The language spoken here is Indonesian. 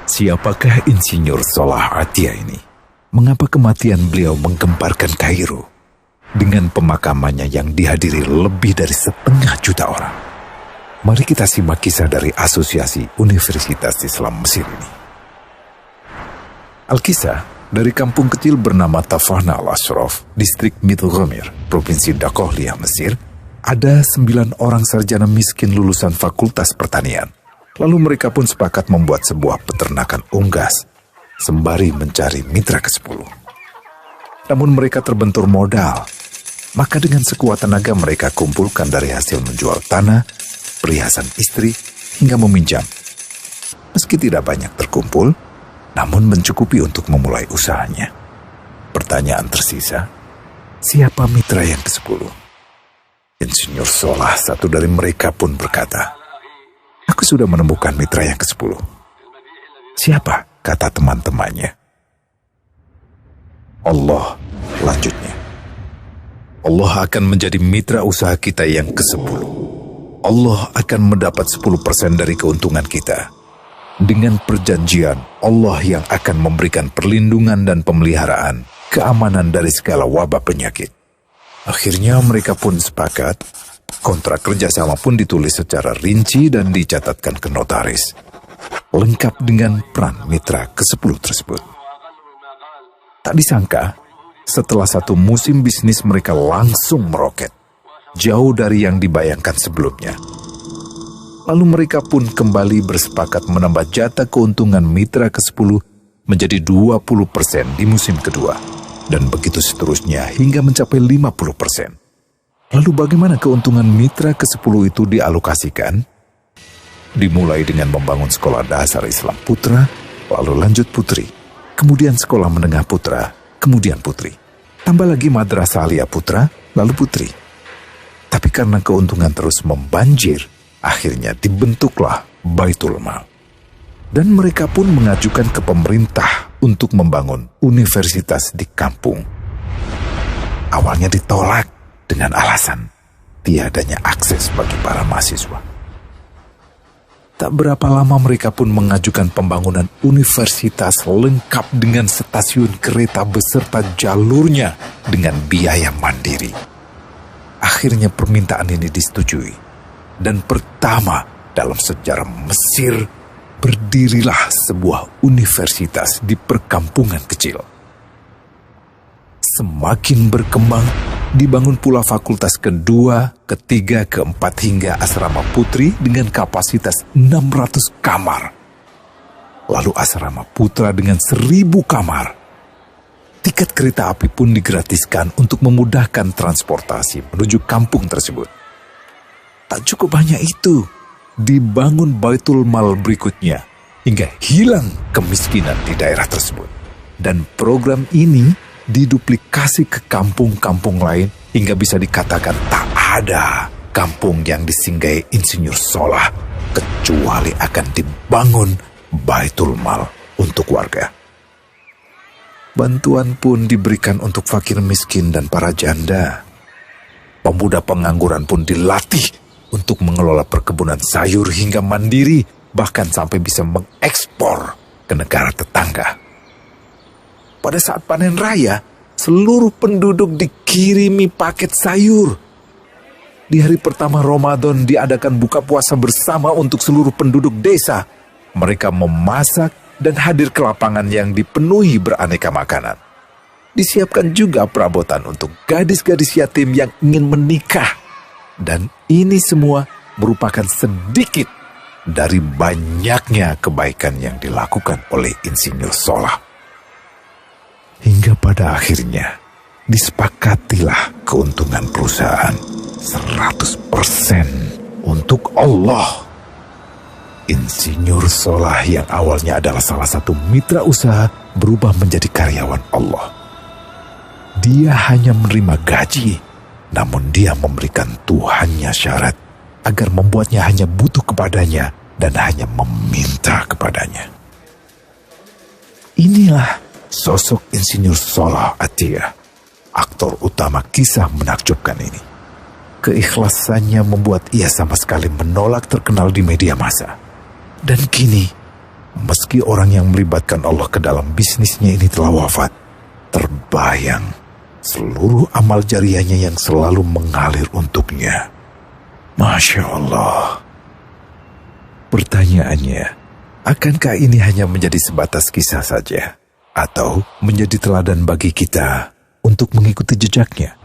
Siapakah Insinyur Solah Atia ini? Mengapa kematian beliau menggemparkan Kairo dengan pemakamannya yang dihadiri lebih dari 1,5 juta orang? Mari kita simak kisah dari Asosiasi Universitas Islam Mesir ini. Al-Kisah dari kampung kecil bernama Tafahna al-Ashraf, distrik Mittelgomir, Provinsi Dakohlia, Mesir, ada 9 orang sarjana miskin lulusan Fakultas Pertanian. Lalu mereka pun sepakat membuat sebuah peternakan unggas, sembari mencari mitra ke-10. Namun mereka terbentur modal, maka dengan sekuat tenaga mereka kumpulkan dari hasil menjual tanah, perhiasan istri, hingga meminjam. Meski tidak banyak terkumpul, namun mencukupi untuk memulai usahanya. Pertanyaan tersisa, siapa mitra yang ke-10? Insinyur Solah, satu dari mereka pun berkata, "Aku sudah menemukan mitra yang ke-10. Siapa?" kata teman-temannya. "Allah," lanjutnya. "Allah akan menjadi mitra usaha kita yang ke-10. Allah akan mendapat 10% dari keuntungan kita. Dengan perjanjian, Allah yang akan memberikan perlindungan dan pemeliharaan, keamanan dari segala wabah penyakit." Akhirnya mereka pun sepakat. Kontrak kerjasama pun ditulis secara rinci dan dicatatkan ke notaris, lengkap dengan peran mitra ke-10 tersebut. Tak disangka, setelah 1 musim bisnis mereka langsung meroket, jauh dari yang dibayangkan sebelumnya. Lalu mereka pun kembali bersepakat menambah jatah keuntungan mitra ke-10 menjadi 20% di musim kedua, dan begitu seterusnya hingga mencapai 50%. Lalu bagaimana keuntungan mitra ke-10 itu dialokasikan? Dimulai dengan membangun sekolah dasar Islam putra, lalu lanjut putri, kemudian sekolah menengah putra, kemudian putri. Tambah lagi madrasah alia putra, lalu putri. Tapi karena keuntungan terus membanjir, akhirnya dibentuklah Baitul Mal. Dan mereka pun mengajukan ke pemerintah untuk membangun universitas di kampung. Awalnya ditolak dengan alasan tiadanya akses bagi para mahasiswa. Tak berapa lama mereka pun mengajukan pembangunan universitas lengkap dengan stasiun kereta beserta jalurnya dengan biaya mandiri. Akhirnya permintaan ini disetujui, dan pertama dalam sejarah Mesir berdirilah sebuah universitas di perkampungan kecil. Semakin berkembang, dibangun pula fakultas kedua, ketiga, keempat hingga asrama putri dengan kapasitas 600 kamar. Lalu asrama putra dengan 1.000 kamar. Tiket kereta api pun digratiskan untuk memudahkan transportasi menuju kampung tersebut. Tak cukup hanya itu, dibangun Baitul Mal berikutnya hingga hilang kemiskinan di daerah tersebut. Dan program ini diduplikasi ke kampung-kampung lain hingga bisa dikatakan tak ada kampung yang disinggahi Insinyur Solah kecuali akan dibangun Baitul Mal untuk warga. Bantuan pun diberikan untuk fakir miskin dan para janda. Pemuda pengangguran pun dilatih untuk mengelola perkebunan sayur hingga mandiri, bahkan sampai bisa mengekspor ke negara tetangga. Pada saat panen raya, seluruh penduduk dikirimi paket sayur. Di hari pertama Ramadan diadakan buka puasa bersama untuk seluruh penduduk desa. Mereka memasak dan hadir ke lapangan yang dipenuhi beraneka makanan. Disiapkan juga perabotan untuk gadis-gadis yatim yang ingin menikah. Dan ini semua merupakan sedikit dari banyaknya kebaikan yang dilakukan oleh Insinyur Solah. Hingga pada akhirnya disepakatilah keuntungan perusahaan 100% untuk Allah. Insinyur Solah yang awalnya adalah salah satu mitra usaha berubah menjadi karyawan Allah. Dia hanya menerima gaji, namun dia memberikan Tuhannya syarat agar membuatnya hanya butuh kepadanya dan hanya meminta kepadanya. Inilah sosok Insinyur Solah Atia, aktor utama kisah menakjubkan ini. Keikhlasannya membuat ia sama sekali menolak terkenal di media massa. Dan kini, Meski orang yang melibatkan Allah ke dalam bisnisnya ini telah wafat, terbayang seluruh amal jariahnya yang selalu mengalir untuknya. Masya Allah. Pertanyaannya, akankah ini hanya menjadi sebatas kisah saja? Atau menjadi teladan bagi kita untuk mengikuti jejaknya?